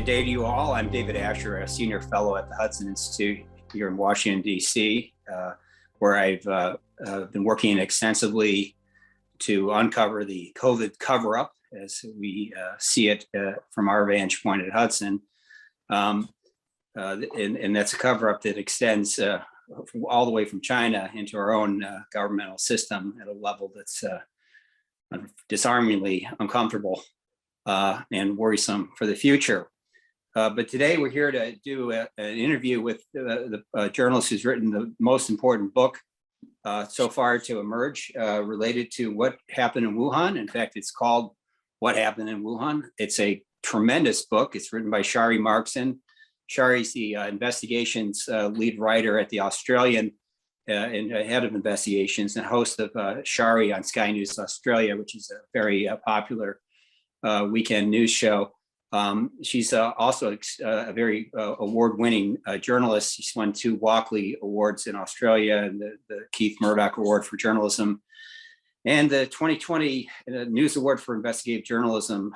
Good day to you all. I'm David Asher, a senior fellow at the Hudson Institute here in Washington, D.C., where I've been working extensively to uncover the COVID cover-up as we see it from our vantage point at Hudson. And that's a cover-up that extends all the way from China into our own governmental system at a level that's disarmingly uncomfortable and worrisome for the future. But today we're here to do an interview with the journalist who's written the most important book so far to emerge related to what happened in Wuhan. In fact, it's called What Happened in Wuhan. It's a tremendous book. It's written by Sharri Markson. Sharri's the investigations lead writer at the Australian and head of investigations and host of Sharri on Sky News Australia, which is a very popular weekend news show. She's also a very award-winning journalist. She's won 2 Walkley Awards in Australia and the Keith Murdoch Award for Journalism. And the 2020 News Award for Investigative Journalism.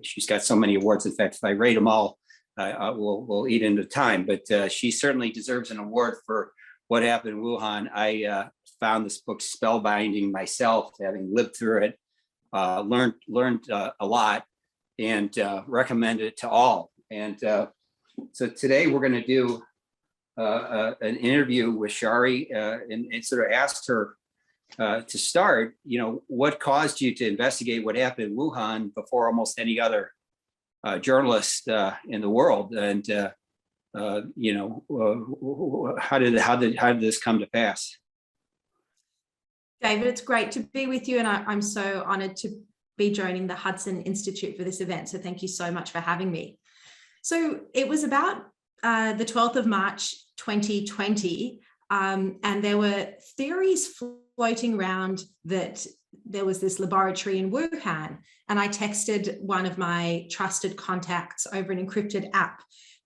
She's got so many awards. In fact, if I rate them all, we'll eat into time. But she certainly deserves an award for what happened in Wuhan. I found this book spellbinding myself, having lived through it, learned a lot, and recommend it to all. And so today we're going to do an interview with Sharri and sort of asked her to start, what caused you to investigate what happened in Wuhan before almost any other journalist in the world? And, how did this come to pass? David, it's great to be with you. And I'm so honored to be joining the Hudson Institute for this event. So thank you so much for having me. So it was about the 12th of March, 2020. And there were theories floating around that there was this laboratory in Wuhan. And I texted one of my trusted contacts over an encrypted app.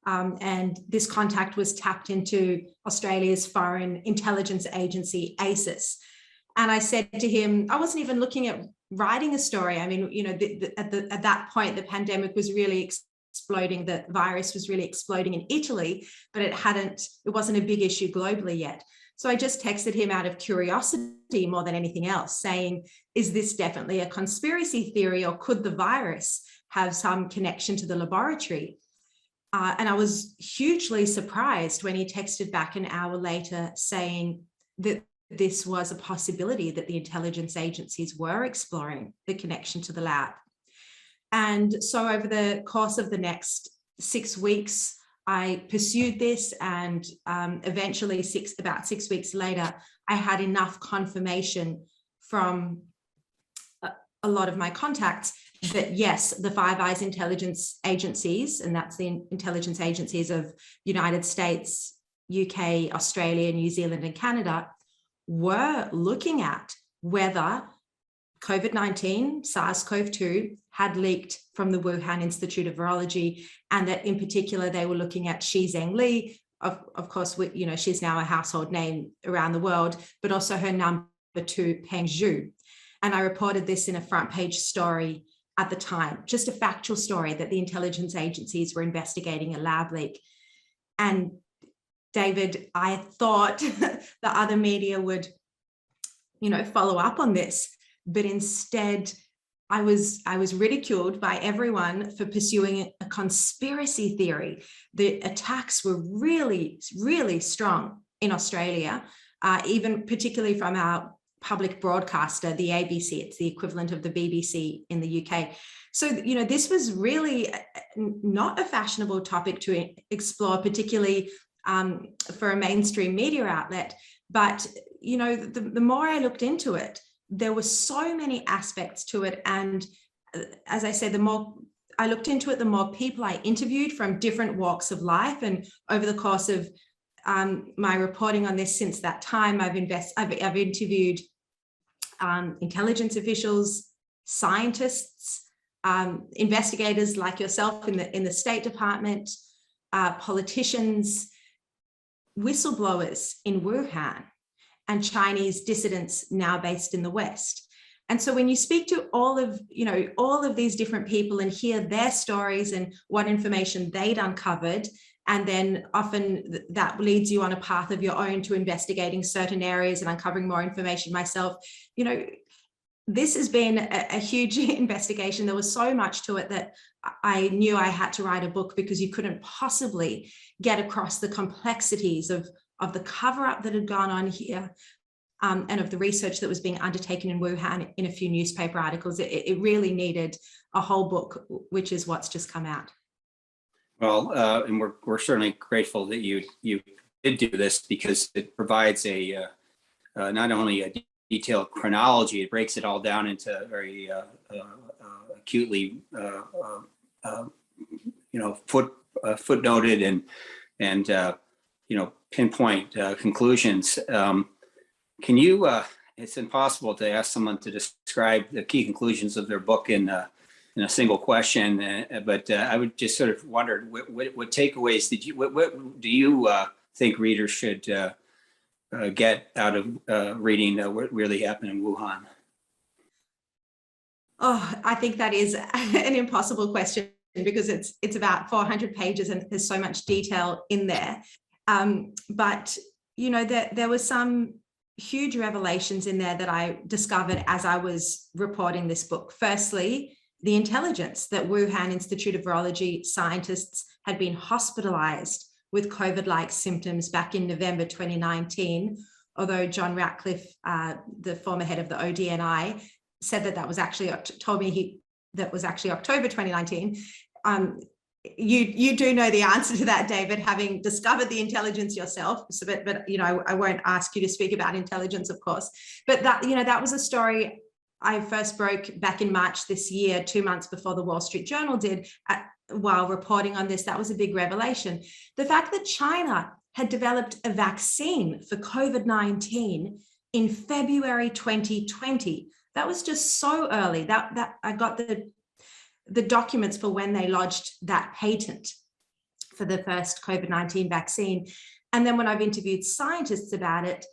And this contact was tapped into Australia's Foreign Intelligence Agency, ASIS. And I said to him, I wasn't even looking at writing a story. I mean, at that point, the pandemic was really exploding. The virus was really exploding in Italy, but it wasn't a big issue globally yet. So I just texted him out of curiosity more than anything else, saying, is this definitely a conspiracy theory, or could the virus have some connection to the laboratory? And I was hugely surprised when he texted back an hour later saying that this was a possibility, that the intelligence agencies were exploring the connection to the lab. And so over the course of the next 6 weeks, I pursued this, and eventually about 6 weeks later, I had enough confirmation from a lot of my contacts that yes, the Five Eyes intelligence agencies, and that's the intelligence agencies of United States, UK, Australia, New Zealand, and Canada, were looking at whether COVID-19, SARS-CoV-2, had leaked from the Wuhan Institute of Virology, and that in particular, they were looking at Shi Zhengli. Of course, she's now a household name around the world, but also her number 2, Peng Zhu. And I reported this in a front page story at the time, just a factual story that the intelligence agencies were investigating a lab leak. And David, I thought the other media would, follow up on this, but instead I was ridiculed by everyone for pursuing a conspiracy theory. The attacks were really, really strong in Australia, even particularly from our public broadcaster, the ABC. It's the equivalent of the BBC in the UK. So, this was really not a fashionable topic to explore, particularly for a mainstream media outlet. But, the more I looked into it, there were so many aspects to it. And as I said, the more I looked into it, the more people I interviewed from different walks of life. And over the course of my reporting on this since that time, I've interviewed intelligence officials, scientists, investigators like yourself in the State Department, politicians, whistleblowers in Wuhan, and Chinese dissidents now based in the West. And so when you speak to all of these different people and hear their stories and what information they'd uncovered, and then often that leads you on a path of your own to investigating certain areas and uncovering more information myself. This has been a huge investigation. There was so much to it that I knew I had to write a book, because you couldn't possibly get across the complexities of the cover-up that had gone on here, and of the research that was being undertaken in Wuhan in a few newspaper articles. It really needed a whole book, which is what's just come out. Well, and we're certainly grateful that you did do this, because it provides not only a detailed chronology, it breaks it all down into very acutely, footnoted and pinpoint conclusions. Can you? It's impossible to ask someone to describe the key conclusions of their book in a single question, but I would just sort of wonder what takeaways what do you think readers should get out of reading what really happened in Wuhan? Oh, I think that is an impossible question, because it's about 400 pages and there's so much detail in there. But there was some huge revelations in there that I discovered as I was reporting this book. Firstly, the intelligence that Wuhan Institute of Virology scientists had been hospitalized with COVID-like symptoms back in November 2019, although John Ratcliffe, the former head of the ODNI, said that was actually, told me that was actually October 2019. You do know the answer to that, David, having discovered the intelligence yourself. So, but I won't ask you to speak about intelligence, of course. But that was a story I first broke back in March this year, 2 months before the Wall Street Journal did. While reporting on this, that was a big revelation. The fact that China had developed a vaccine for COVID-19 in February 2020, that was just so early. That I got the documents for when they lodged that patent for the first COVID-19 vaccine. And then when I've interviewed scientists about it,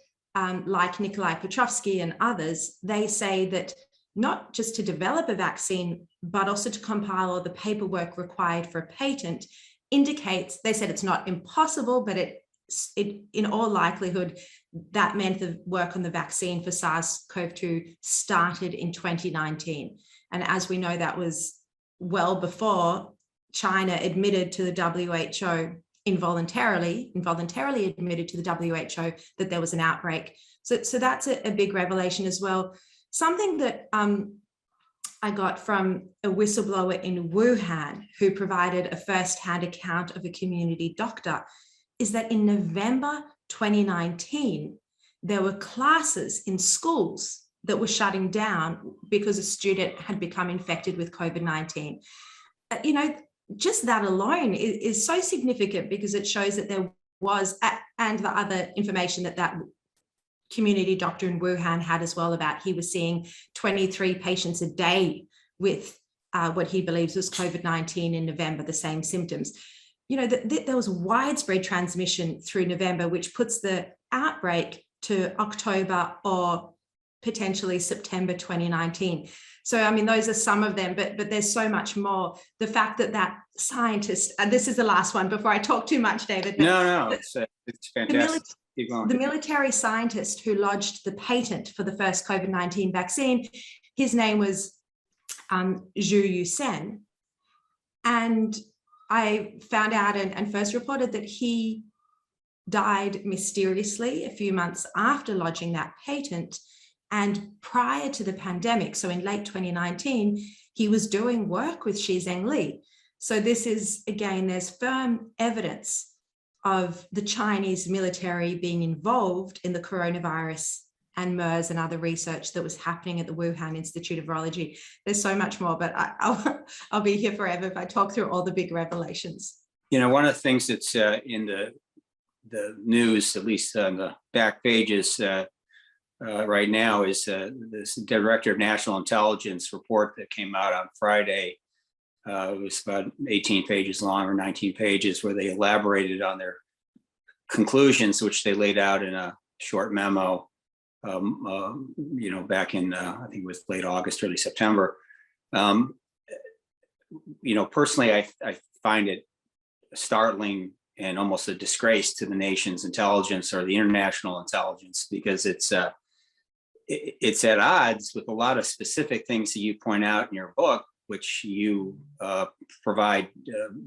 like Nikolai Petrovsky and others, they say that not just to develop a vaccine, but also to compile all the paperwork required for a patent indicates, they said it's not impossible, but it in all likelihood, that meant the work on the vaccine for SARS-CoV-2 started in 2019. And as we know, that was well before China admitted to the WHO involuntarily admitted to the WHO that there was an outbreak. So that's a big revelation as well. Something that I got from a whistleblower in Wuhan who provided a first-hand account of a community doctor is that in November 2019, there were classes in schools that were shutting down because a student had become infected with COVID-19. Just that alone is so significant, because it shows that there was, and the other information that community doctor in Wuhan had as well, about he was seeing 23 patients a day with what he believes was COVID-19 in November, the same symptoms. There was widespread transmission through November, which puts the outbreak to October or potentially September 2019. So, I mean, those are some of them, but there's so much more. The fact that scientist, and this is the last one before I talk too much, David. No, it's fantastic. The military scientist who lodged the patent for the first COVID-19 vaccine, his name was Zhu Yusen. And I found out and first reported that he died mysteriously a few months after lodging that patent. And prior to the pandemic, so in late 2019, he was doing work with Xi Zhengli. So this is, again, there's firm evidence of the Chinese military being involved in the coronavirus and MERS and other research that was happening at the Wuhan Institute of Virology. There's so much more, but I'll be here forever if I talk through all the big revelations. One of the things that's in the news, at least on the back pages right now, is this Director of National Intelligence report that came out on Friday. It was about 18 pages long, or 19 pages, where they elaborated on their conclusions, which they laid out in a short memo back in, I think it was late August, early September. Personally, I find it startling and almost a disgrace to the nation's intelligence or the international intelligence, because it's at odds with a lot of specific things that you point out in your book, which you provide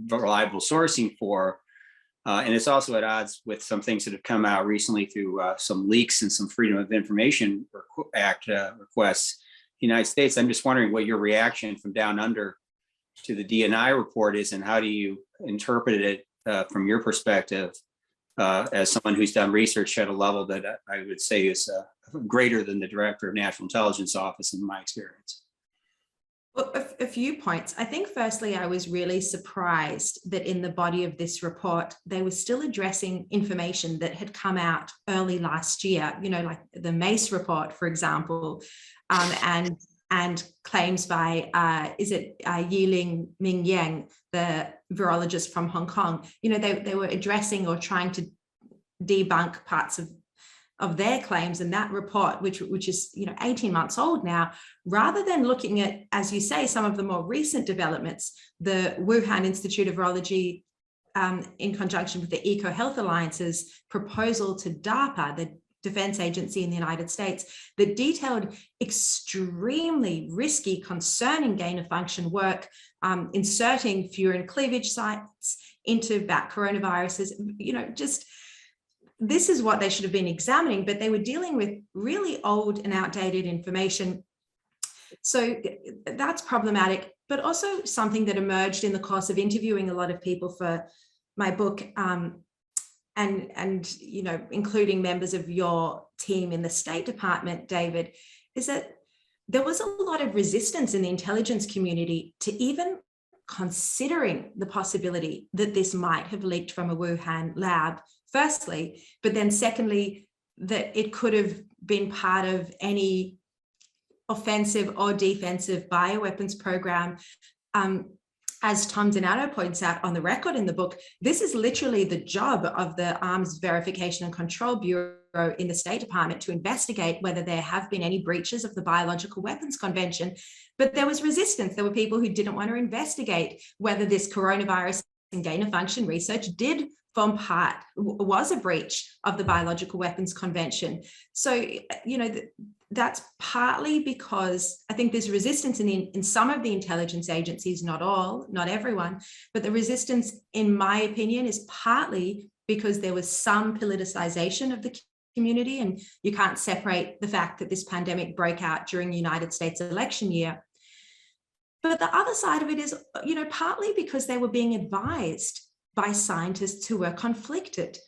reliable sourcing for. And it's also at odds with some things that have come out recently through some leaks and some Freedom of Information Act requests in the United States. I'm just wondering what your reaction from down under to the DNI report is, and how do you interpret it from your perspective as someone who's done research at a level that I would say is greater than the Director of National Intelligence Office in my experience? Well, a few points. I think firstly, I was really surprised that in the body of this report, they were still addressing information that had come out early last year, like the MACE report, for example, and claims by, Yiling Ming Yang, the virologist from Hong Kong. They were addressing or trying to debunk parts of their claims, and that report, which is 18 months old now, rather than looking at, as you say, some of the more recent developments, the Wuhan Institute of Virology, in conjunction with the EcoHealth Alliance's proposal to DARPA, the defense agency in the United States, that detailed extremely risky, concerning gain-of-function work, inserting furin cleavage sites into bat coronaviruses, this is what they should have been examining, but they were dealing with really old and outdated information. So that's problematic, but also something that emerged in the course of interviewing a lot of people for my book, and including members of your team in the State Department, David, is that there was a lot of resistance in the intelligence community to even considering the possibility that this might have leaked from a Wuhan lab, firstly, but then secondly, that it could have been part of any offensive or defensive bioweapons program. As Tom Donato points out on the record in the book, this is literally the job of the Arms Verification and Control Bureau in the State Department, to investigate whether there have been any breaches of the Biological Weapons Convention. But there was resistance. There were people who didn't want to investigate whether this coronavirus and gain-of-function research was a breach of the Biological Weapons Convention. So, that's partly because I think there's resistance in some of the intelligence agencies, not all, not everyone, but the resistance, in my opinion, is partly because there was some politicization of the community, and you can't separate the fact that this pandemic broke out during the United States election year. But the other side of it is, partly because they were being advised by scientists who were conflicted.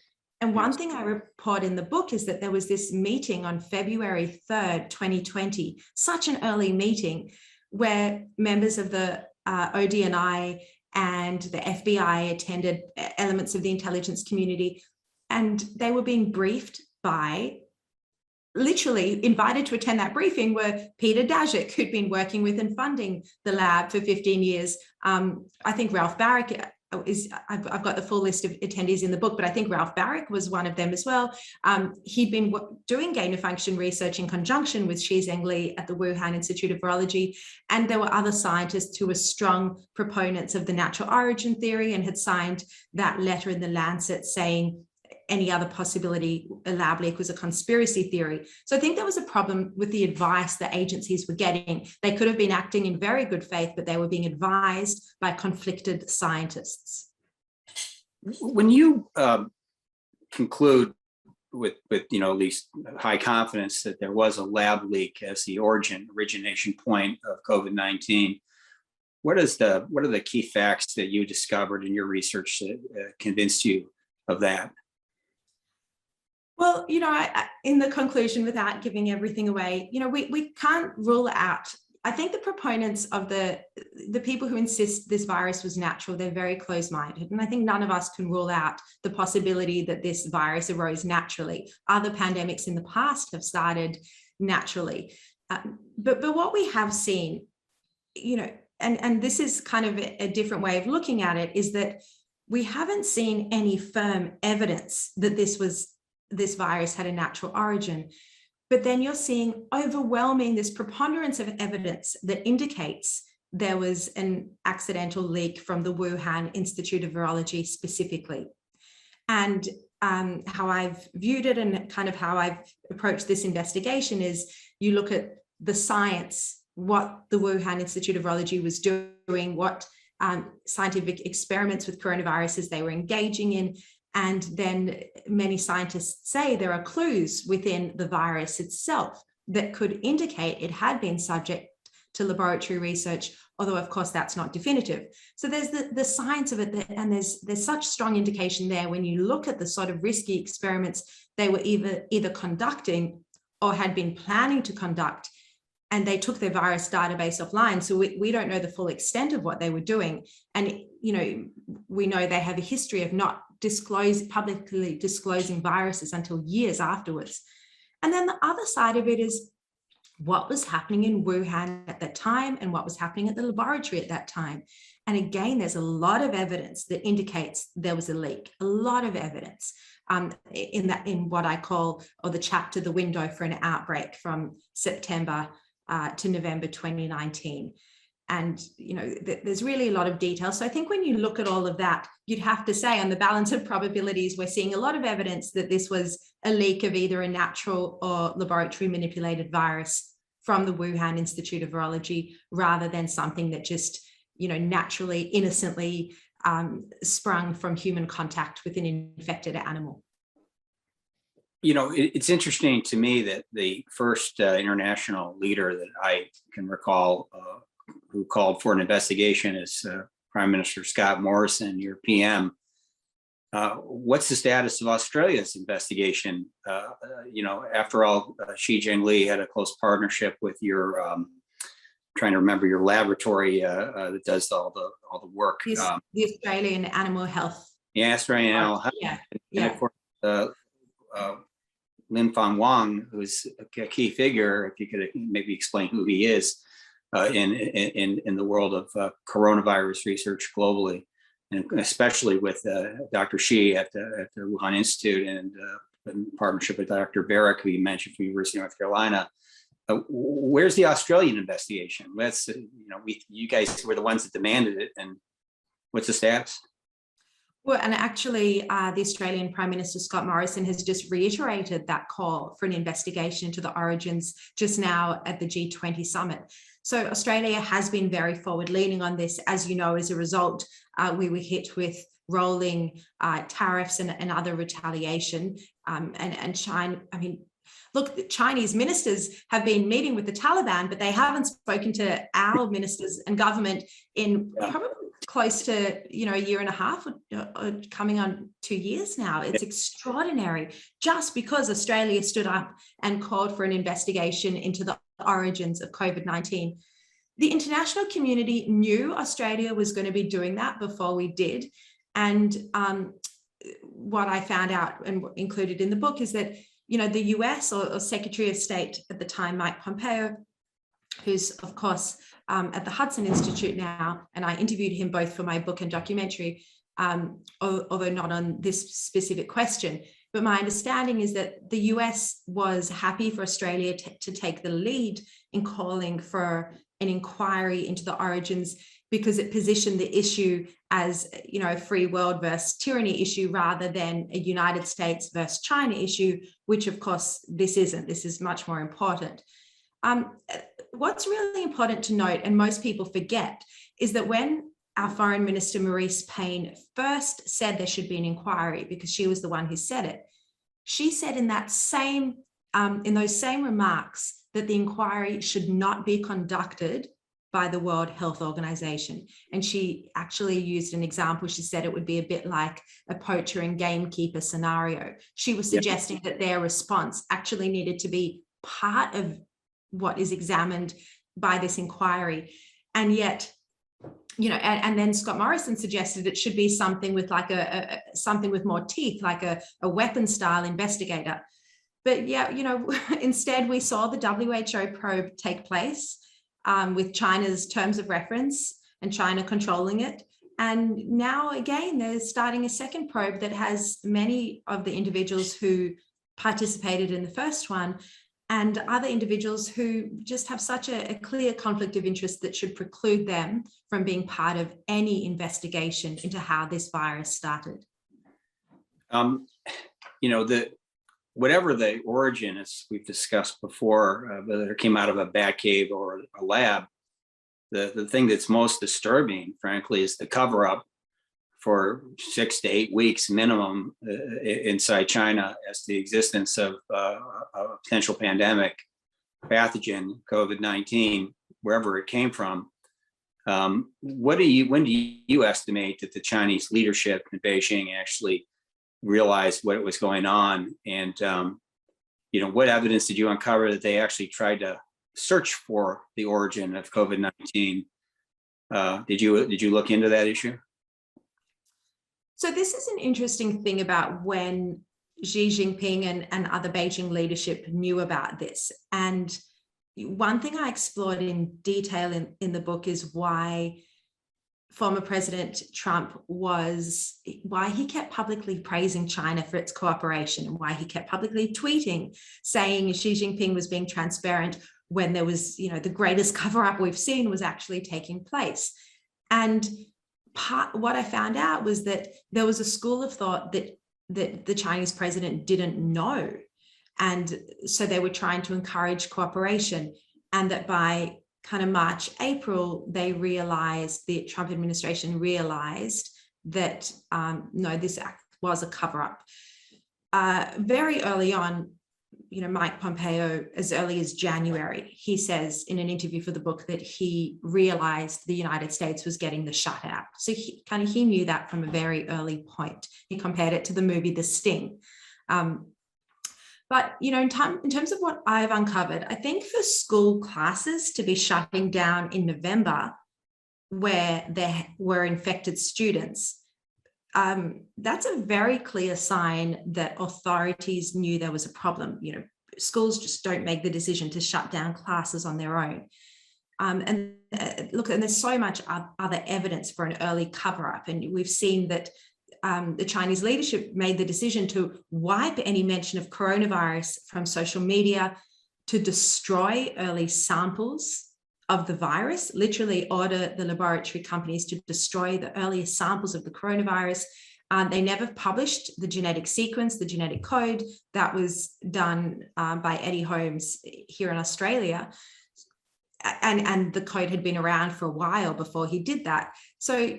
And one thing I report in the book is that there was this meeting on February 3rd, 2020, such an early meeting, where members of the ODNI and the FBI attended, elements of the intelligence community, and they were being briefed by, literally invited to attend that briefing, were Peter Daszak, who'd been working with and funding the lab for 15 years. I think Ralph Barrick I've got the full list of attendees in the book, but I think Ralph Barrick was one of them as well. He'd been doing gain-of-function research in conjunction with Shizheng Li at the Wuhan Institute of Virology. And there were other scientists who were strong proponents of the natural origin theory and had signed that letter in the Lancet saying any other possibility, a lab leak, was a conspiracy theory. So I think there was a problem with the advice that agencies were getting. They could have been acting in very good faith, but they were being advised by conflicted scientists. When you conclude with at least high confidence that there was a lab leak as the origination point of COVID-19, what are the key facts that you discovered in your research that convinced you of that? Well, in the conclusion, without giving everything away, we can't rule out. I think the proponents of the people who insist this virus was natural, they're very close-minded. And I think none of us can rule out the possibility that this virus arose naturally. Other pandemics in the past have started naturally. But what we have seen, and this is kind of a different way of looking at it, is that we haven't seen any firm evidence that this virus had a natural origin. But then you're seeing overwhelming, this preponderance of evidence that indicates there was an accidental leak from the Wuhan Institute of Virology specifically. And how I've viewed it and kind of how I've approached this investigation is you look at the science, what the Wuhan Institute of Virology was doing, what scientific experiments with coronaviruses they were engaging in. And then many scientists say there are clues within the virus itself that could indicate it had been subject to laboratory research, although of course that's not definitive. So there's the science of it, and there's such strong indication there when you look at the sort of risky experiments they were either conducting or had been planning to conduct, and they took their virus database offline. So we don't know the full extent of what they were doing. And, you know, we know they have a history of not publicly disclosing viruses until years afterwards. And then the other side of it is what was happening in Wuhan at that time and what was happening at the laboratory at that time. And again, there's a lot of evidence that indicates there was a leak, a lot of evidence in what I call, or the chapter, the window for an outbreak from September to November 2019. And, you know, there's really a lot of detail. So I think when you look at all of that, you'd have to say on the balance of probabilities, we're seeing a lot of evidence that this was a leak of either a natural or laboratory manipulated virus from the Wuhan Institute of Virology, rather than something that just, you know, naturally, innocently sprung from human contact with an infected animal. You know, it's interesting to me that the first international leader that I can recall who called for an investigation is Prime Minister Scott Morrison, your PM. What's the status of Australia's investigation? You know, after all, Xi Jinping had a close partnership with your, trying to remember, your laboratory that does all the work. The Australian Animal Health. Yeah, Australian Animal Health. Yeah. And of course, Lin Fang Wang, who's a key figure, if you could maybe explain who he is in the world of coronavirus research globally, and especially with Dr. Shi at the Wuhan Institute and in partnership with Dr. Barrick, who you mentioned from the University of North Carolina. Where's the Australian investigation? That's, you know, you guys were the ones that demanded it, and what's the status? Well, and actually, the Australian Prime Minister Scott Morrison has just reiterated that call for an investigation into the origins just now at the G20 summit. So Australia has been very forward-leaning on this. As you know, as a result, we were hit with rolling tariffs and other retaliation. And China, I mean, look, the Chinese ministers have been meeting with the Taliban, but they haven't spoken to our ministers and government in probably close to, you know, a year and a half or coming on 2 years now. It's extraordinary, just because Australia stood up and called for an investigation into the origins of COVID-19. The international community knew Australia was going to be doing that before we did. And what I found out and included in the book is that, you know, the US or Secretary of State at the time, Mike Pompeo, who's of course at the Hudson Institute now, and I interviewed him both for my book and documentary, although not on this specific question. But my understanding is that the US was happy for Australia to take the lead in calling for an inquiry into the origins, because it positioned the issue as, you know, a free world versus tyranny issue rather than a United States versus China issue, which of course this isn't. This is much more important. What's really important to note, and most people forget, is that when our Foreign Minister Marise Payne first said there should be an inquiry, because she was the one who said it, she said in that same, in those same remarks, that the inquiry should not be conducted by the World Health Organization. And she actually used an example. She said it would be a bit like a poacher and gamekeeper scenario. She was suggesting that their response actually needed to be part of what is examined by this inquiry. And yet, you know, and then Scott Morrison suggested it should be something with like something with more teeth, like a weapon style investigator. But yeah, you know, instead we saw the WHO probe take place with China's terms of reference and China controlling it. And now again, they're starting a second probe that has many of the individuals who participated in the first one. and other individuals who just have such a clear conflict of interest that should preclude them from being part of any investigation into how this virus started? Whatever the origin, as we've discussed before, whether it came out of a bat cave or a lab, the thing that's most disturbing, frankly, is the cover-up for 6 to 8 weeks minimum inside China as to the existence of a potential pandemic pathogen, COVID-19, wherever it came from. When do you estimate that the Chinese leadership in Beijing actually realized what was going on? And what evidence did you uncover that they actually tried to search for the origin of COVID-19? Did you look into that issue? So this is an interesting thing about when Xi Jinping and other Beijing leadership knew about this. And one thing I explored in detail in the book is why former President Trump why he kept publicly praising China for its cooperation, and why he kept publicly tweeting saying Xi Jinping was being transparent when there was, the greatest cover-up we've seen was actually taking place. And what I found out was that there was a school of thought that the Chinese president didn't know. And so they were trying to encourage cooperation, and that by kind of March, April, the Trump administration realized that, no, this act was a cover-up. Very early on, Mike Pompeo, as early as January, he says in an interview for the book that he realized the United States was getting the shut out. So he knew that from a very early point. He compared it to the movie The Sting. But, in terms of what I've uncovered, I think for school classes to be shutting down in November, where there were infected students, that's a very clear sign that authorities knew there was a problem. Schools just don't make the decision to shut down classes on their own. And there's so much other evidence for an early cover-up. And we've seen that the Chinese leadership made the decision to wipe any mention of coronavirus from social media, to destroy early samples of the virus, literally order the laboratory companies to destroy the earliest samples of the coronavirus. They never published the genetic sequence, the genetic code that was done by Eddie Holmes here in Australia. And the code had been around for a while before he did that. So,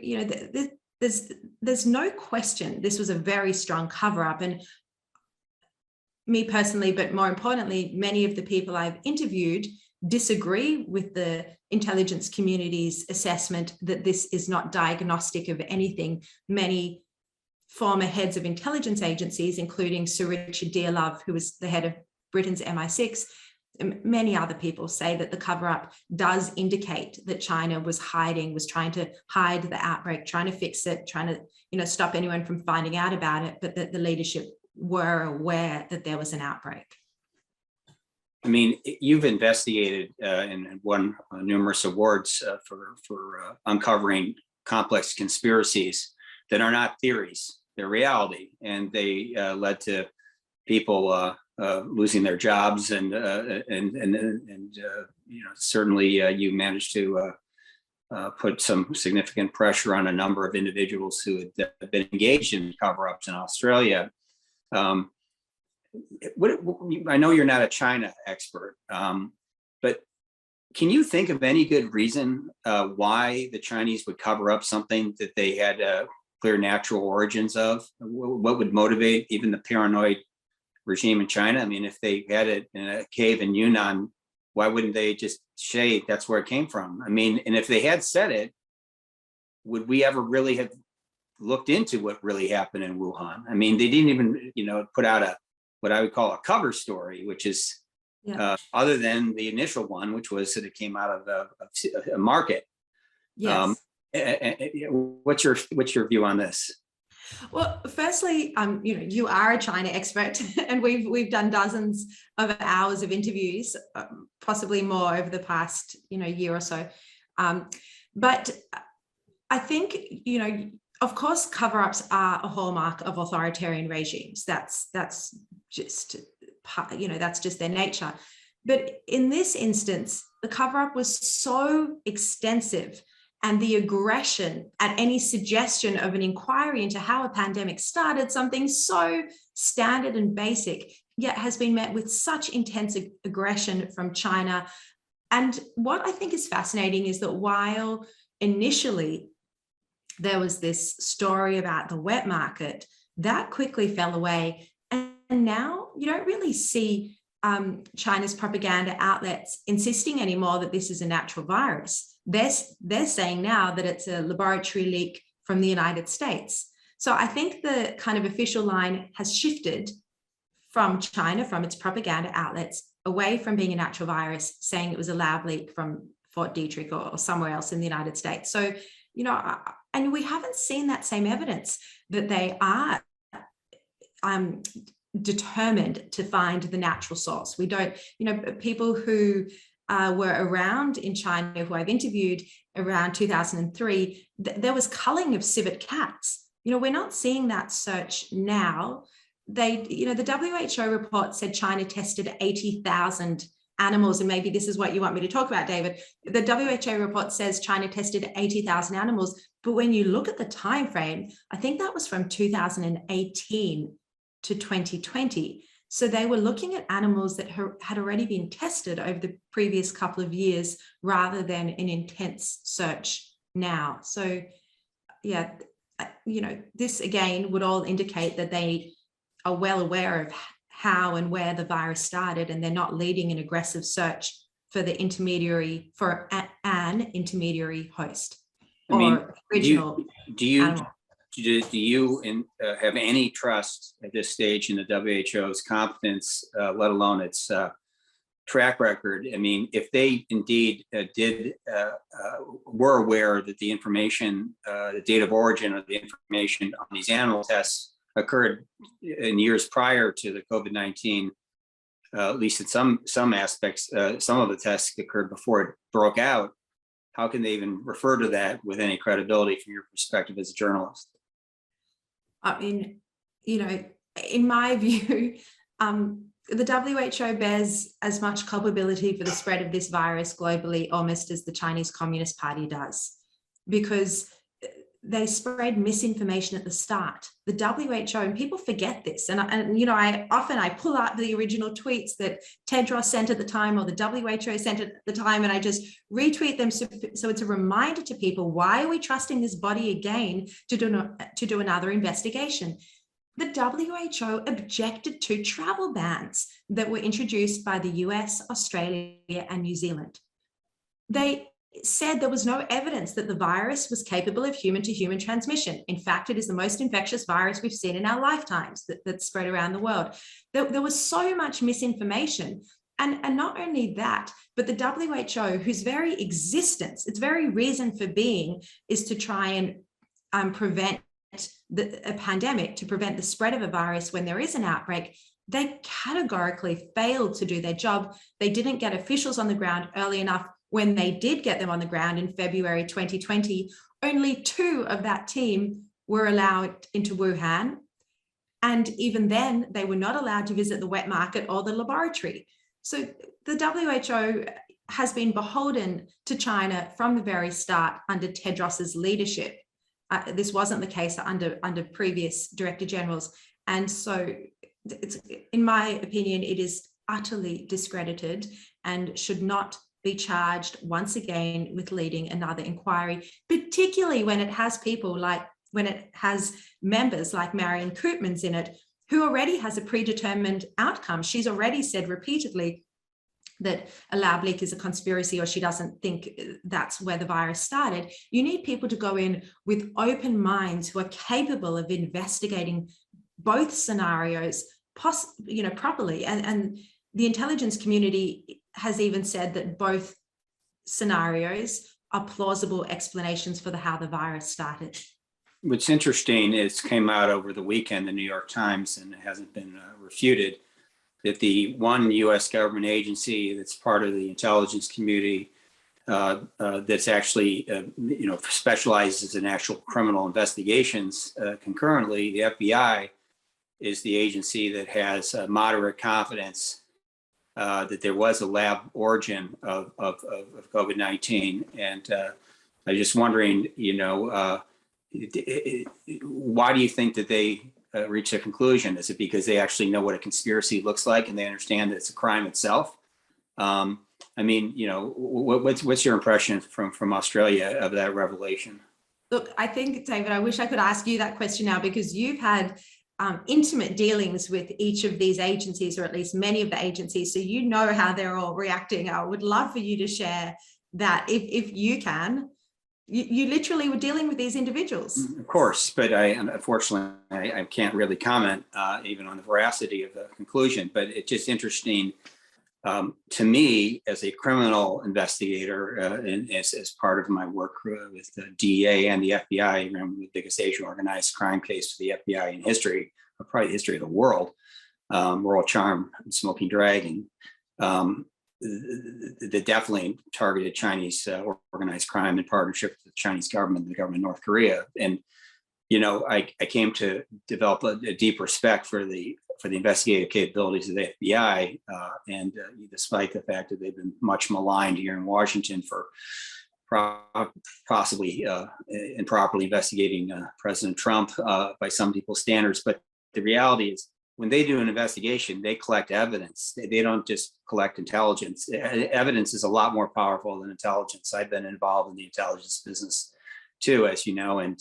there's no question this was a very strong cover-up. And me personally, but more importantly, many of the people I've interviewed disagree with the intelligence community's assessment that this is not diagnostic of anything. Many former heads of intelligence agencies, including Sir Richard Dearlove, who was the head of Britain's MI6, many other people say that the cover-up does indicate that China was trying to hide the outbreak, trying to fix it, trying to, stop anyone from finding out about it, but that the leadership were aware that there was an outbreak. I mean, you've investigated and won numerous awards for uncovering complex conspiracies that are not theories, they're reality, and they led to people losing their jobs, and certainly you managed to put some significant pressure on a number of individuals who had been engaged in cover-ups in Australia. I know you're not a China expert, but can you think of any good reason why the Chinese would cover up something that they had clear natural origins of? What would motivate even the paranoid regime in China? I mean, if they had it in a cave in Yunnan, why wouldn't they just say that's where it came from? I mean, and if they had said it, would we ever really have looked into what really happened in Wuhan? I mean, they didn't even, put out what I would call a cover story, which is other than the initial one, which was that it came out of a market. Yes. What's your view on this? Well, firstly, you are a China expert, and we've done dozens of hours of interviews, possibly more over the past year or so. But I think of course, cover-ups are a hallmark of authoritarian regimes. That's just that's just their nature. But in this instance, the cover-up was so extensive, and the aggression at any suggestion of an inquiry into how a pandemic started, something so standard and basic, yet has been met with such intense aggression from China. And what I think is fascinating is that while initially there was this story about the wet market, that quickly fell away. And now you don't really see China's propaganda outlets insisting anymore that this is a natural virus. They're saying now that it's a laboratory leak from the United States. So I think the kind of official line has shifted from China, from its propaganda outlets, away from being a natural virus, saying it was a lab leak from Fort Detrick or somewhere else in the United States. So, and we haven't seen that same evidence that they are determined to find the natural source. We don't, people who were around in China, who I've interviewed around 2003, there was culling of civet cats. We're not seeing that search now. The WHO report said China tested 80,000 animals, and maybe this is what you want me to talk about, David. The WHO report says China tested 80,000 animals, but when you look at the time frame, I think that was from 2018 to 2020. So they were looking at animals that had already been tested over the previous couple of years, rather than an intense search now. So yeah, this again would all indicate that they are well aware of how and where the virus started, and they're not leading an aggressive search for an intermediary host. I mean, original do you animal. Have any trust at this stage in the WHO's competence, let alone its track record? I mean, if they indeed were aware that the information, the date of origin of the information on these animal tests occurred in years prior to the COVID-19, at least in some aspects, some of the tests occurred before it broke out, how can they even refer to that with any credibility from your perspective as a journalist? I mean, in my view, the WHO bears as much culpability for the spread of this virus globally almost as the Chinese Communist Party does, because they spread misinformation at the start. The WHO, and people forget this, and I pull out the original tweets that Tedros sent at the time, or the WHO sent at the time, and I just retweet them. So it's a reminder to people, why are we trusting this body again to do another investigation? The WHO objected to travel bans that were introduced by the US, Australia, and New Zealand. They said there was no evidence that the virus was capable of human-to-human transmission. In fact, it is the most infectious virus we've seen in our lifetimes that spread around the world. There was so much misinformation. And not only that, but the WHO, whose very existence, its very reason for being, is to try and prevent a pandemic, to prevent the spread of a virus when there is an outbreak, they categorically failed to do their job. They didn't get officials on the ground early enough. When they did get them on the ground in February 2020, only 2 of that team were allowed into Wuhan. And even then, they were not allowed to visit the wet market or the laboratory. So the WHO has been beholden to China from the very start under Tedros's leadership. This wasn't the case under previous director generals. And so in my opinion, it is utterly discredited and should not be charged once again with leading another inquiry, particularly when it has members like Marion Koopmans in it, who already has a predetermined outcome. She's already said repeatedly that a lab leak is a conspiracy, or she doesn't think that's where the virus started. You need people to go in with open minds who are capable of investigating both scenarios properly. And the intelligence community has even said that both scenarios are plausible explanations for how the virus started. What's interesting is came out over the weekend, the New York Times, and it hasn't been refuted, that the one U.S. government agency that's part of the intelligence community that's actually, specializes in actual criminal investigations concurrently, the FBI, is the agency that has moderate confidence that there was a lab origin of COVID-19. And I'm just wondering, why do you think that they reached a conclusion? Is it because they actually know what a conspiracy looks like and they understand that it's a crime itself? What's your impression from Australia of that revelation? Look, I think, David, I wish I could ask you that question now, because you've had intimate dealings with each of these agencies, or at least many of the agencies, so you know how they're all reacting. I would love for you to share that if you can. You literally were dealing with these individuals. Of course, but unfortunately, I can't really comment even on the veracity of the conclusion, but it's just interesting to me as a criminal investigator and as part of my work with the DEA and the FBI, the biggest Asian organized crime case for the FBI in history, or probably the history of the world, Royal Charm and Smoking Dragon, that definitely targeted Chinese organized crime in partnership with the Chinese government, the government of North Korea. And, I came to develop a deep respect for the investigative capabilities of the FBI. And despite the fact that they've been much maligned here in Washington for possibly improperly investigating President Trump by some people's standards. But the reality is, when they do an investigation, they collect evidence. They don't just collect intelligence. Evidence is a lot more powerful than intelligence. I've been involved in the intelligence business too, as you know, and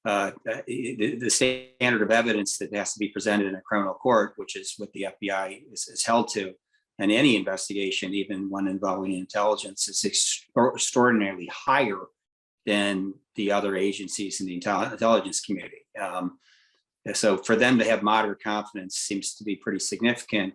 the standard of evidence that has to be presented in a criminal court, which is what the FBI is held to, and any investigation, even one involving intelligence, is extraordinarily higher than the other agencies in the intelligence community. So for them to have moderate confidence seems to be pretty significant.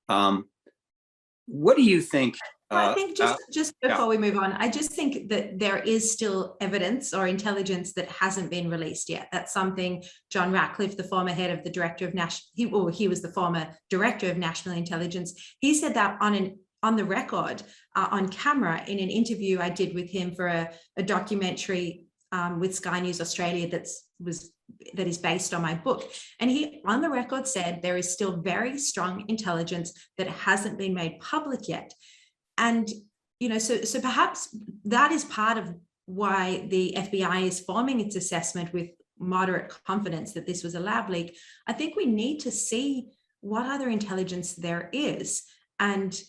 What do you think? I think just before we move on, I just think that there is still evidence or intelligence that hasn't been released yet. That's something John Ratcliffe, the former head of the director of he was the former director of national intelligence. He said that on the record, on camera, in an interview I did with him for a documentary with Sky News Australia that is based on my book. And he, on the record, said there is still very strong intelligence that hasn't been made public yet. And, so perhaps that is part of why the FBI is forming its assessment with moderate confidence that this was a lab leak. I think we need to see what other intelligence there is. And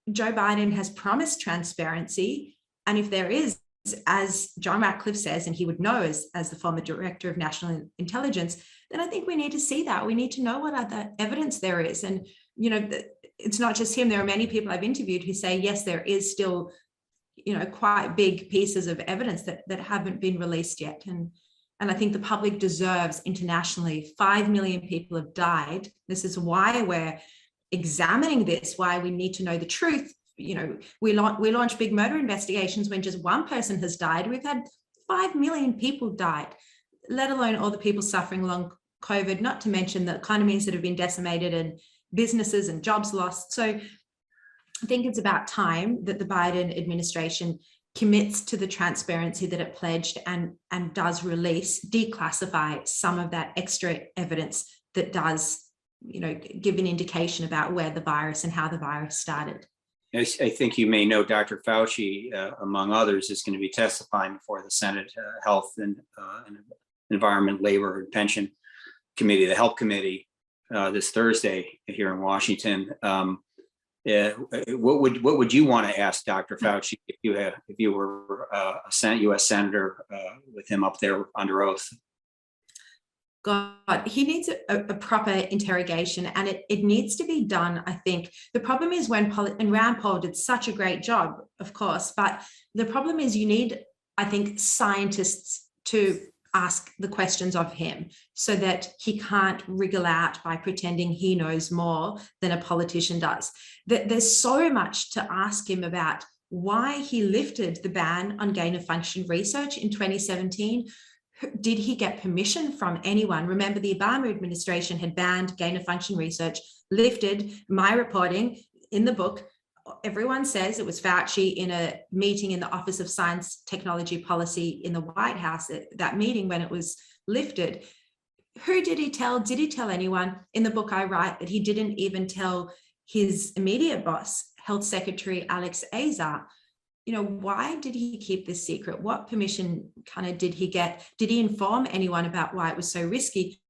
Joe Biden has promised transparency. And if there is, as John Ratcliffe says, and he would know as the former director of national intelligence, then I think we need to see that. We need to know what other evidence there is. And, it's not just him. There are many people I've interviewed who say, yes, there is still, quite big pieces of evidence that haven't been released yet. And I think the public deserves internationally. 5 million people have died. This is why we're examining this, why we need to know the truth. We launch big murder investigations when just one person has died. We've had 5 million people died, let alone all the people suffering long COVID, not to mention the economies that have been decimated and businesses and jobs lost. So I think it's about time that the Biden administration commits to the transparency that it pledged and does release, declassify some of that extra evidence that does, give an indication about where the virus and how the virus started. I think you may know Dr. Fauci, among others, is going to be testifying before the Senate Health and Environment, Labor, and Pension Committee, the HELP Committee, this Thursday here in Washington. What would you want to ask Dr. Fauci if you were a U.S. Senator with him up there under oath? God, he needs a proper interrogation, and it needs to be done. I think the problem is and Rand Paul did such a great job, of course, but the problem is you need, I think, scientists to ask the questions of him so that he can't wriggle out by pretending he knows more than a politician does. There's so much to ask him about why he lifted the ban on gain-of-function research in 2017. Did he get permission from anyone? Remember, the Obama administration had banned gain-of-function research, lifted my reporting in the book. Everyone says it was Fauci in a meeting in the Office of Science Technology Policy in the White House, that meeting when it was lifted. Who did he tell? Did he tell anyone? In the book I write that he didn't even tell his immediate boss, Health Secretary Alex Azar, why did he keep this secret? What permission kind of did he get? Did he inform anyone about why it was so risky?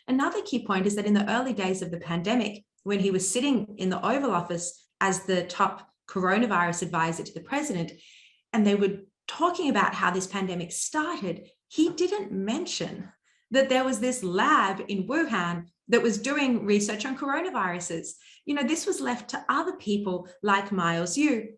Another key point is that in the early days of the pandemic, when he was sitting in the Oval Office as the top coronavirus advisor to the president, and they were talking about how this pandemic started, he didn't mention that there was this lab in Wuhan that was doing research on coronaviruses. This was left to other people like Miles Yu,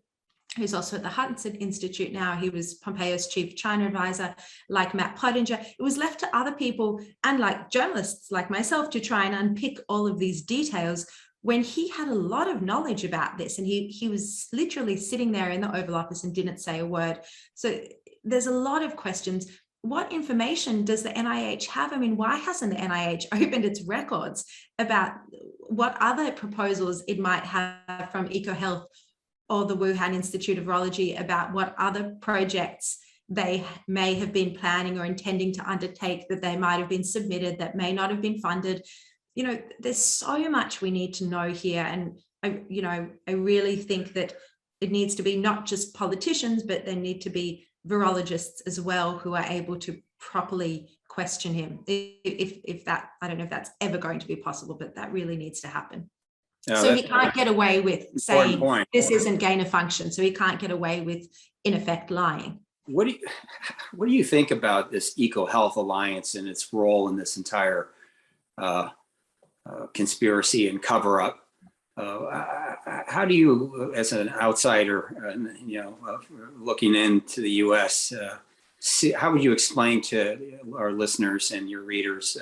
who's also at the Hudson Institute now. He was Pompeo's chief China advisor, like Matt Pottinger. It was left to other people and like journalists like myself to try and unpick all of these details when he had a lot of knowledge about this. And he was literally sitting there in the Oval Office and didn't say a word. So there's a lot of questions. What information does the NIH have? I mean, why hasn't the NIH opened its records about what other proposals it might have from EcoHealth or the Wuhan Institute of Virology about what other projects they may have been planning or intending to undertake that they might have been submitted that may not have been funded? There's so much we need to know here. And I really think that it needs to be not just politicians, but there need to be virologists as well who are able to properly question him. If that, I don't know if that's ever going to be possible, but that really needs to happen. So he can't get away with saying this isn't gain of function. So he can't get away with, in effect, lying. What do you think about this EcoHealth Alliance and its role in this entire conspiracy and cover-up? How do you, as an outsider, looking into the U.S., how would you explain to our listeners and your readers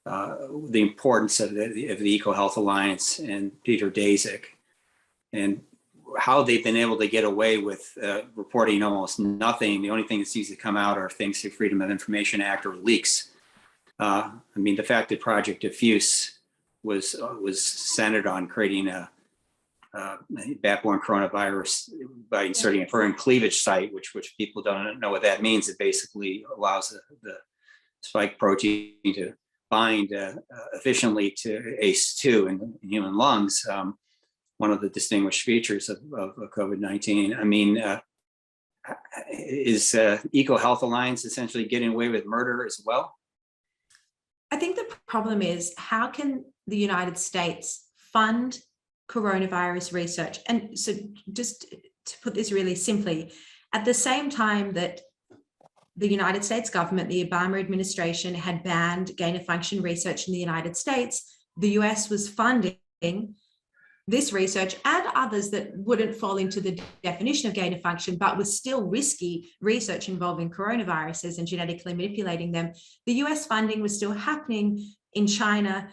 the importance of the EcoHealth Alliance and Peter Daszak, and how they've been able to get away with reporting almost nothing? The only thing that seems to come out are things through Freedom of Information Act or leaks. The fact that Project Diffuse was centered on creating a bat-borne coronavirus by inserting a foreign cleavage site, which people don't know what that means. It basically allows the spike protein to bind efficiently to ACE2 in human lungs, one of the distinguished features of COVID-19. Is EcoHealth Alliance essentially getting away with murder as well? I think the problem is, how can the United States fund coronavirus research? And so just to put this really simply, at the same time that the United States government, the Obama administration, had banned gain-of-function research in the United States, the US was funding this research and others that wouldn't fall into the definition of gain-of-function, but was still risky research involving coronaviruses and genetically manipulating them. The US funding was still happening in China.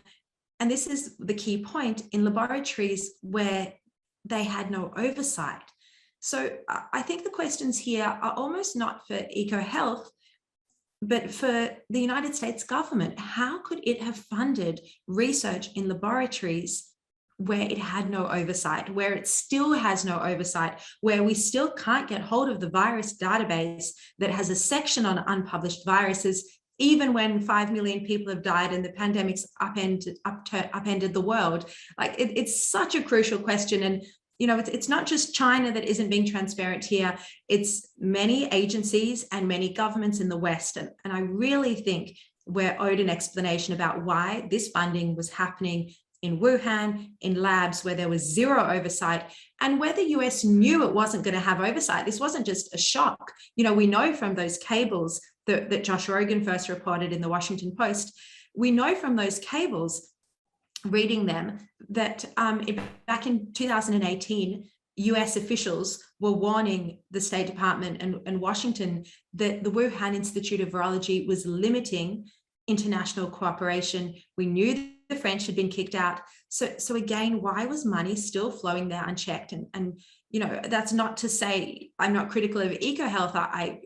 And this is the key point, in laboratories where they had no oversight. So I think the questions here are almost not for EcoHealth, but for the United States government. How could it have funded research in laboratories where it had no oversight, where it still has no oversight, where we still can't get hold of the virus database that has a section on unpublished viruses, even when 5 million people have died and the pandemic's upended the world? It's such a crucial question. And it's not just China that isn't being transparent here. It's many agencies and many governments in the West. And I really think we're owed an explanation about why this funding was happening in Wuhan, in labs where there was zero oversight, and where the US knew it wasn't going to have oversight. This wasn't just a shock. We know from those cables that Josh Rogan first reported in the Washington Post, we know from those cables, reading them, that back in 2018, US officials were warning the State Department and Washington that the Wuhan Institute of Virology was limiting international cooperation. We knew the French had been kicked out. So again, why was money still flowing there unchecked? And that's not to say I'm not critical of EcoHealth.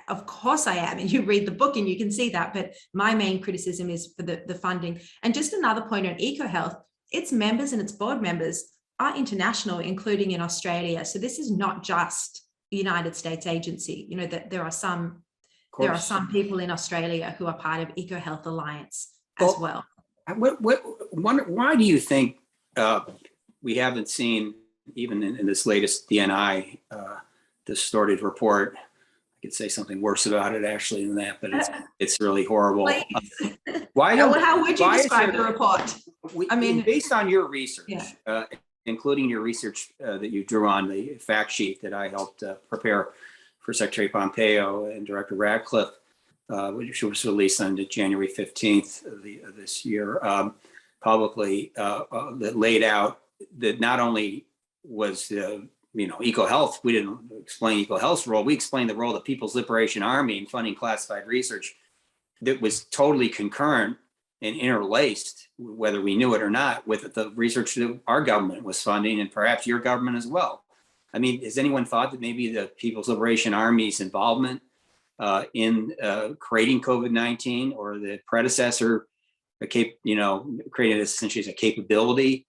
Of course I am, and you read the book and you can see that, but my main criticism is for the funding. And just another point on EcoHealth, its members and its board members are international, including in Australia. So this is not just a United States agency. That there are some people in Australia who are part of EcoHealth Alliance as well. Why do you think we haven't seen, even in this latest DNI distorted report, I could say something worse about it actually than that, but it's really horrible. How would you describe the report? Based on your research, yeah. Including your research that you drew on the fact sheet that I helped prepare for Secretary Pompeo and Director Radcliffe, which was released on January 15th of this year, publicly, that laid out that not only was EcoHealth, we didn't explain EcoHealth's role, we explained the role of the People's Liberation Army in funding classified research that was totally concurrent and interlaced, whether we knew it or not, with the research that our government was funding and perhaps your government as well. I mean, has anyone thought that maybe the People's Liberation Army's involvement in creating COVID-19 or the predecessor, created essentially as a capability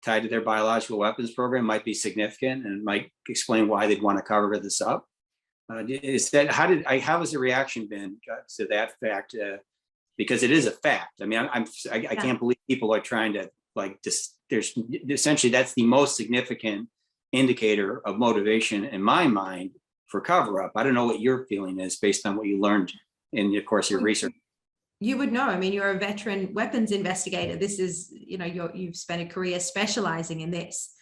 tied to their biological weapons program might be significant and might explain why they'd want to cover this up? How has the reaction been to that fact? Because it is a fact. I mean, I can't believe people are trying to there's essentially, that's the most significant indicator of motivation in my mind for cover up. I don't know what your feeling is based on what you learned in the course of your research. You would know. I mean, you're a veteran weapons investigator. This is, you've spent a career specializing in this.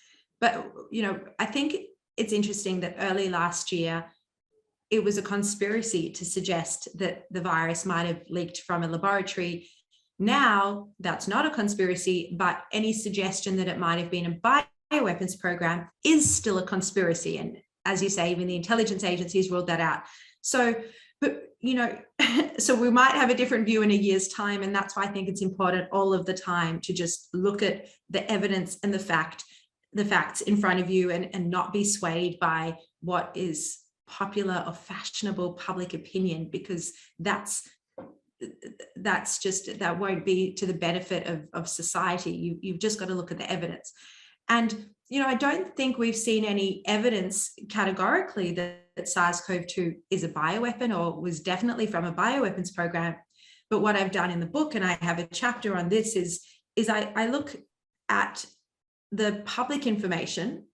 But, I think it's interesting that early last year, it was a conspiracy to suggest that the virus might have leaked from a laboratory. Now, that's not a conspiracy, but any suggestion that it might have been a bioweapons program is still a conspiracy. And as you say, even the intelligence agencies ruled that out. So, so we might have a different view in a year's time. And that's why I think it's important all of the time to just look at the evidence and the facts in front of you and not be swayed by what is popular or fashionable public opinion, because that won't be to the benefit of society. You've just got to look at the evidence. And, I don't think we've seen any evidence categorically that SARS-CoV-2 is a bioweapon or was definitely from a bioweapons program. But what I've done in the book, and I have a chapter on this, is I look at the public information,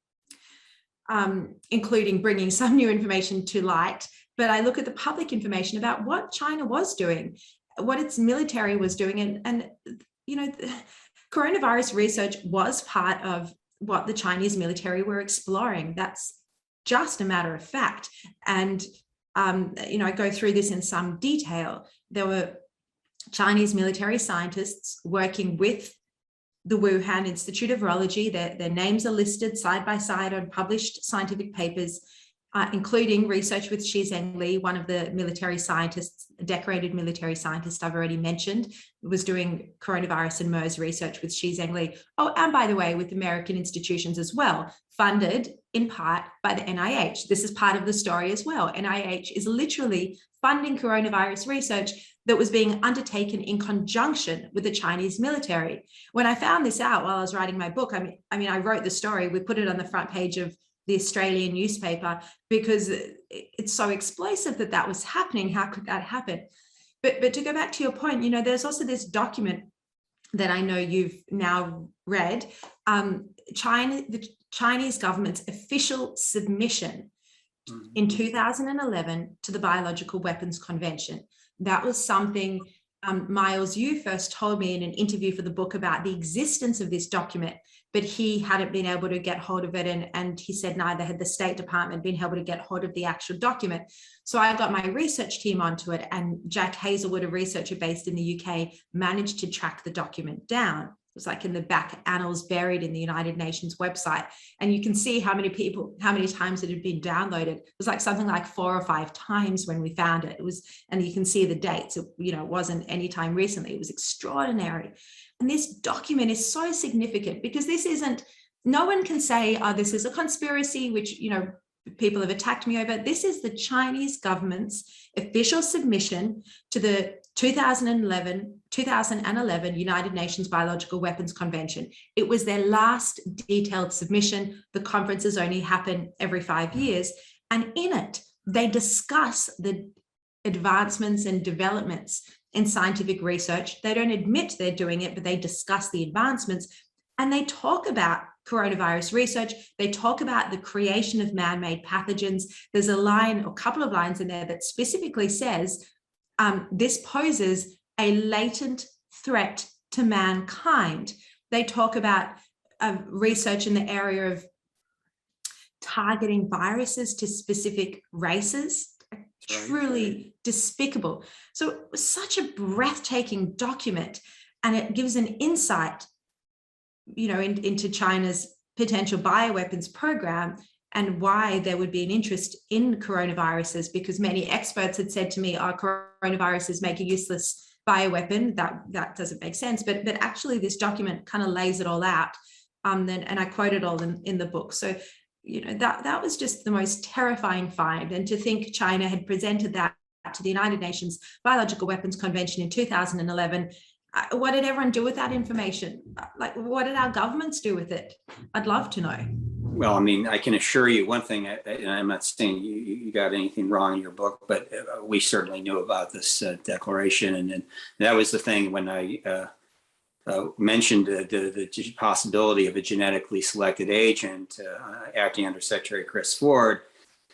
including bringing some new information to light, but I look at the public information about what China was doing, what its military was doing. And coronavirus research was part of what the Chinese military were exploring. That's just a matter of fact. And, I go through this in some detail. There were Chinese military scientists working with the Wuhan Institute of Virology. Their names are listed side by side on published scientific papers, including research with Shi Zhengli, one of the military scientists, a decorated military scientist I've already mentioned, was doing coronavirus and MERS research with Shi Zhengli. Oh, and by the way, with American institutions as well, funded in part by the NIH. This is part of the story as well. NIH is literally funding coronavirus research that was being undertaken in conjunction with the Chinese military. When I found this out while I was writing my book, I wrote the story, we put it on the front page of the Australian newspaper because it's so explosive that was happening. How could that happen? But to go back to your point, there's also this document that I know you've now read, the Chinese government's official submission in 2011 to the Biological Weapons Convention. That was something, Miles, you first told me in an interview for the book about the existence of this document, but he hadn't been able to get hold of it. And he said neither had the State Department been able to get hold of the actual document. So I got my research team onto it, and Jack Hazelwood, a researcher based in the UK, managed to track the document down. It was like in the back annals buried in the United Nations website. And you can see how many times it had been downloaded. It was like something like 4 or 5 times when we found it. And you can see the dates. It wasn't any time recently. It was extraordinary. And this document is so significant because no one can say, oh, this is a conspiracy, which, people have attacked me over. This is the Chinese government's official submission to the 2011 United Nations Biological Weapons Convention. It was their last detailed submission. The conferences only happen every 5 years. And in it, they discuss the advancements and developments in scientific research. They don't admit they're doing it, but they discuss the advancements. And they talk about coronavirus research. They talk about the creation of man-made pathogens. There's a line or a couple of lines in there that specifically says this poses a latent threat to mankind. They talk about research in the area of targeting viruses to specific races. Truly despicable. So it was such a breathtaking document, and it gives an insight, into China's potential bioweapons program and why there would be an interest in coronaviruses, because many experts had said to me, coronaviruses make a useless bioweapon. That doesn't make sense. But actually this document kind of lays it all out. And I quote it all in the book. So, that was just the most terrifying find. And to think China had presented that to the United Nations Biological Weapons Convention in 2011. What did everyone do with that information? Like, what did our governments do with it? I'd love to know. Well, I mean, I can assure you one thing, and I'm not saying you got anything wrong in your book, but we certainly knew about this declaration. And that was the thing when I mentioned the possibility of a genetically selected agent acting under Secretary Chris Ford.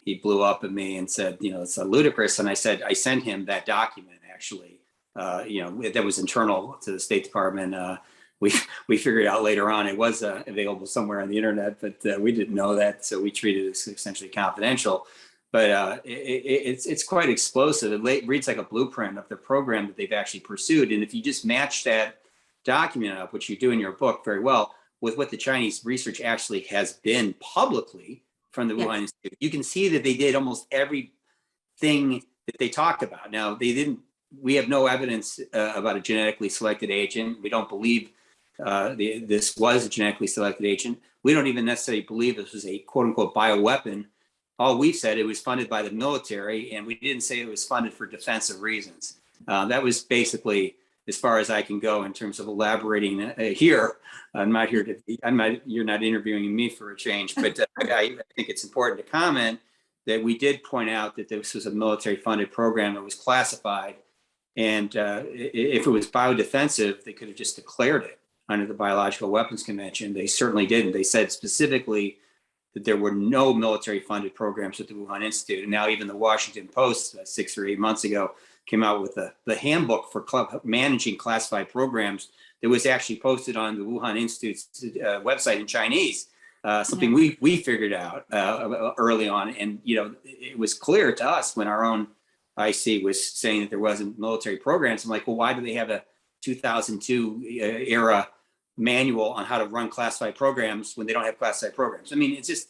He blew up at me and said, it's ludicrous. And I said, I sent him that document, actually. That was internal to the State Department. We figured out later on it was available somewhere on the internet, but we didn't know that, so we treated it as essentially confidential. But it's quite explosive. It reads like a blueprint of the program that they've actually pursued. And if you just match that document up, which you do in your book very well, with what the Chinese research actually has been publicly from the Wuhan Institute, you can see that they did almost everything that they talked about. Now, we have no evidence about a genetically selected agent. We don't believe this was a genetically selected agent. We don't even necessarily believe this was a quote unquote bioweapon. All we've said, it was funded by the military, and we didn't say it was funded for defensive reasons. That was basically as far as I can go in terms of elaborating here. You're not interviewing me for a change, but I think it's important to comment that we did point out that this was a military funded program that was classified. And if it was biodefensive, they could have just declared it under the Biological Weapons Convention. They certainly didn't. They said specifically that there were no military funded programs at the Wuhan Institute. And now even the Washington Post 6 or 8 months ago came out with the handbook for managing classified programs that was actually posted on the Wuhan Institute's website in Chinese. Something we figured out early on. And, it was clear to us when our own IC was saying that there wasn't military programs. I'm like, well, why do they have a 2002 era manual on how to run classified programs when they don't have classified programs? I mean, it's just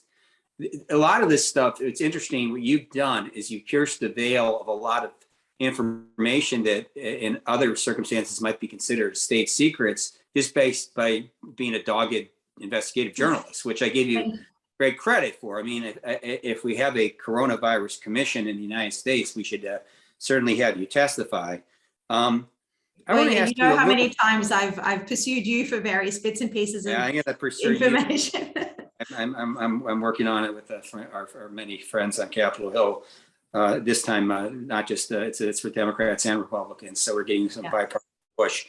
a lot of this stuff. It's interesting. What you've done is you pierced the veil of a lot of information that in other circumstances might be considered state secrets, just based by being a dogged investigative journalist, which I give you great credit for. I mean, if we have a coronavirus commission in the United States, we should certainly have you testify. I want to ask you how many times I've pursued you for various bits and pieces of information. I'm working on it with our many friends on Capitol Hill. This time, not just it's for Democrats and Republicans, so we're getting some bipartisan push.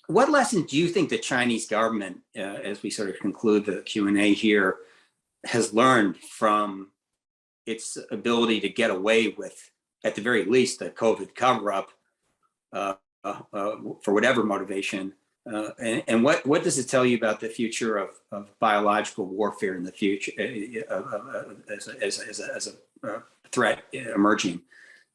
What lesson do you think the Chinese government, as we sort of conclude the Q&A here, has learned from its ability to get away with, at the very least, the COVID cover-up for whatever motivation? And what does it tell you about the future of biological warfare in the future as a threat emerging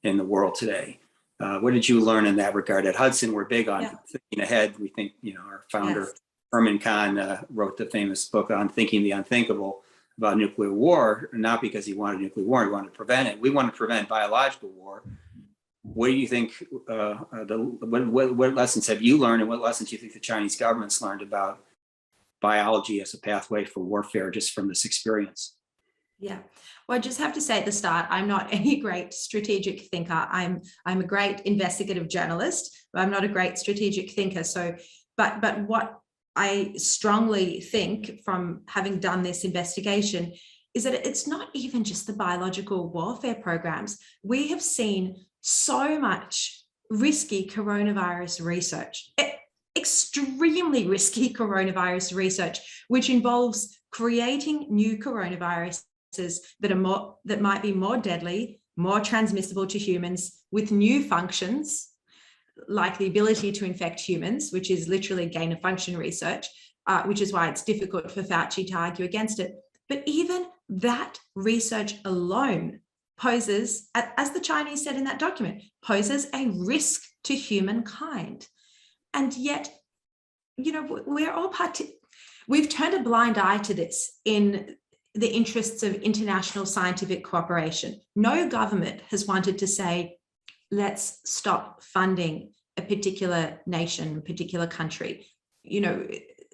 in the world today? What did you learn in that regard? At Hudson, we're big on thinking ahead. We think, our founder, Herman Kahn, wrote the famous book on thinking the unthinkable about nuclear war, not because he wanted nuclear war, he wanted to prevent it. We want to prevent biological war. What do you think, what lessons have you learned, and what lessons do you think the Chinese government's learned about biology as a pathway for warfare just from this experience? Yeah, well, I just have to say at the start, I'm not any great strategic thinker. I'm a great investigative journalist, but I'm not a great strategic thinker. So, but what I strongly think from having done this investigation is that it's not even just the biological warfare programs. We have seen so much risky coronavirus research. extremely risky coronavirus research, which involves creating new coronaviruses that might be more deadly, more transmissible to humans, with new functions, like the ability to infect humans, which is literally gain of function research, which is why it's difficult for Fauci to argue against it. But even that research alone poses, as the Chinese said in that document, poses a risk to humankind. And yet, we've turned a blind eye to this in the interests of international scientific cooperation. No government has wanted to say, let's stop funding a particular nation, a particular country.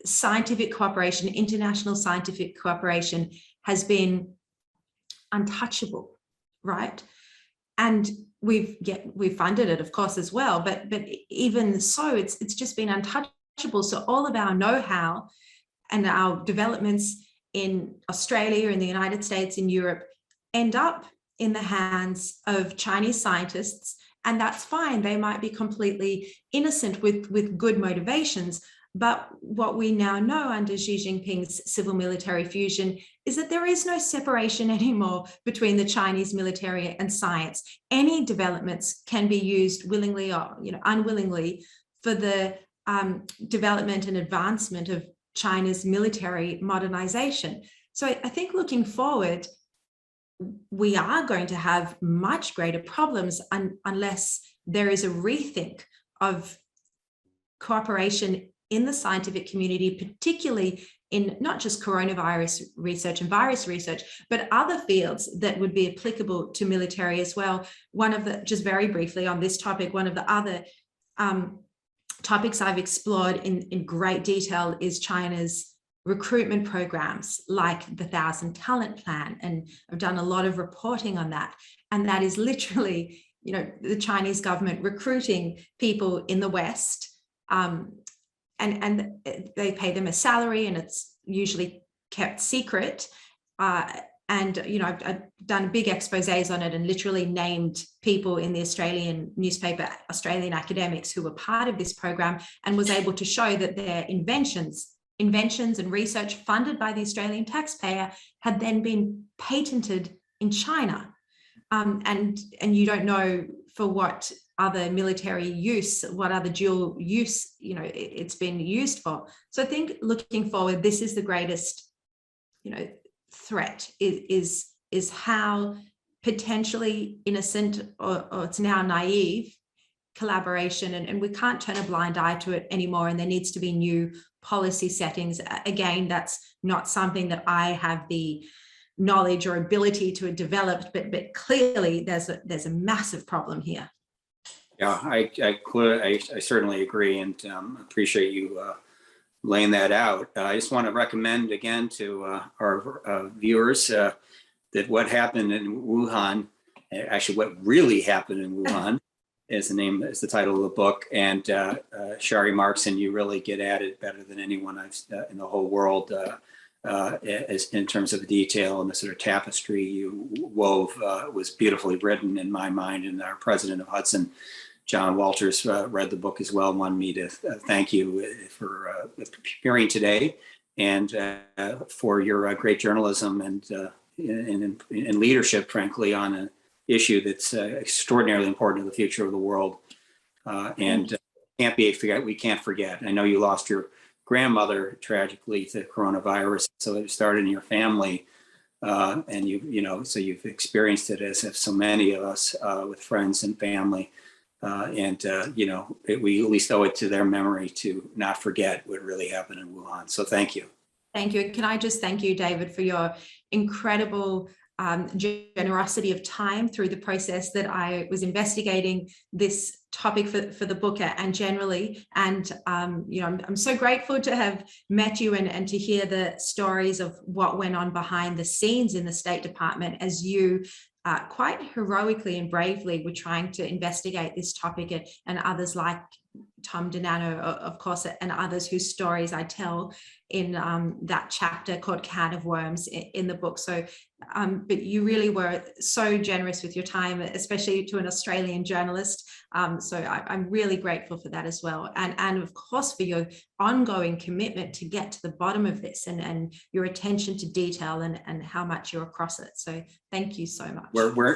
Scientific cooperation, international scientific cooperation has been untouchable, right? And we've funded it, of course, as well, but even so, it's just been untouchable. So all of our know-how and our developments in Australia, in the United States, in Europe, end up in the hands of Chinese scientists, and that's fine. They might be completely innocent with good motivations. But what we now know under Xi Jinping's civil military fusion is that there is no separation anymore between the Chinese military and science. Any developments can be used willingly or unwillingly for the development and advancement of China's military modernization. So I think looking forward, we are going to have much greater problems unless there is a rethink of cooperation in the scientific community, particularly in not just coronavirus research and virus research, but other fields that would be applicable to military as well. Just very briefly on this topic, one of the other topics I've explored in great detail is China's recruitment programs, like the 1,000 Talent Plan. And I've done a lot of reporting on that. And that is literally, the Chinese government recruiting people in the West, and they pay them a salary, and it's usually kept secret. And I've done big exposés on it and literally named people in the Australian newspaper, Australian academics, who were part of this program, and was able to show that their inventions and research funded by the Australian taxpayer had then been patented in China. And you don't know for what other military use, what other dual use, it's been used for. So I think looking forward, this is the greatest, threat is how potentially innocent or it's now naive collaboration, and we can't turn a blind eye to it anymore. And there needs to be new policy settings. Again, that's not something that I have the knowledge or ability to develop, but clearly there's a massive problem here. Yeah, I certainly agree, and appreciate you laying that out. I just want to recommend again to our viewers that what happened in Wuhan, actually what really happened in Wuhan, is the title of the book. And Sharri Markson, you really get at it better than anyone in the whole world, in terms of the detail and the sort of tapestry you wove was beautifully written in my mind. And our president of Hudson, John Walters, read the book as well, wanted me to thank you for appearing today, and for your great journalism and leadership, frankly, on an issue that's extraordinarily important to the future of the world. And we can't forget. I know you lost your grandmother tragically to coronavirus, so it started in your family, and so you've experienced it, as have so many of us, with friends and family. We at least owe it to their memory to not forget what really happened in Wuhan. So thank you. Thank you. Can I just thank you, David, for your incredible generosity of time through the process that I was investigating this topic for the book and generally. And, I'm so grateful to have met you and to hear the stories of what went on behind the scenes in the State Department as you quite heroically and bravely were trying to investigate this topic, and others like Tom Donano, of course, and others whose stories I tell. in that chapter called Can of Worms in the book. So, but you really were so generous with your time, especially to an Australian journalist. So I'm really grateful for that as well. And of course, for your ongoing commitment to get to the bottom of this and your attention to detail and how much you're across it. So thank you so much.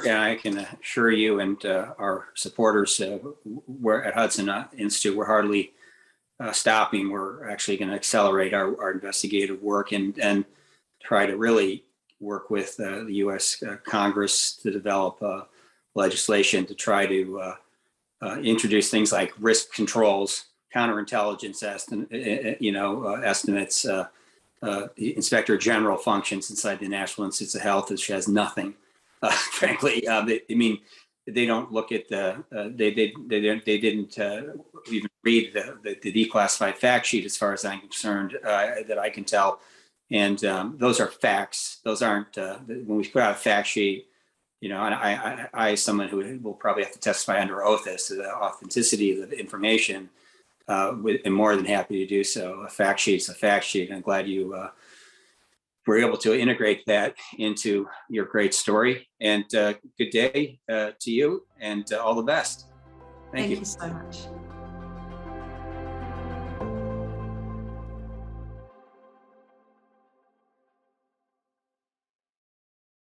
I can assure you and our supporters, we're at Hudson Institute, we're hardly stopping. We're actually going to accelerate our investigative work and try to really work with the U.S. Congress to develop legislation to try to introduce things like risk controls, counterintelligence estimates, the Inspector General functions inside the National Institutes of Health, which has nothing. Frankly, they don't look at they didn't even read the declassified fact sheet, as far as I'm concerned, that I can tell. And those are facts. Those aren't when we put out a fact sheet. And I, as someone who will probably have to testify under oath as to the authenticity of the information, am more than happy to do so. A fact sheet's a fact sheet. I'm glad you were able to integrate that into your great story. And good day to you, and all the best. Thank you so much.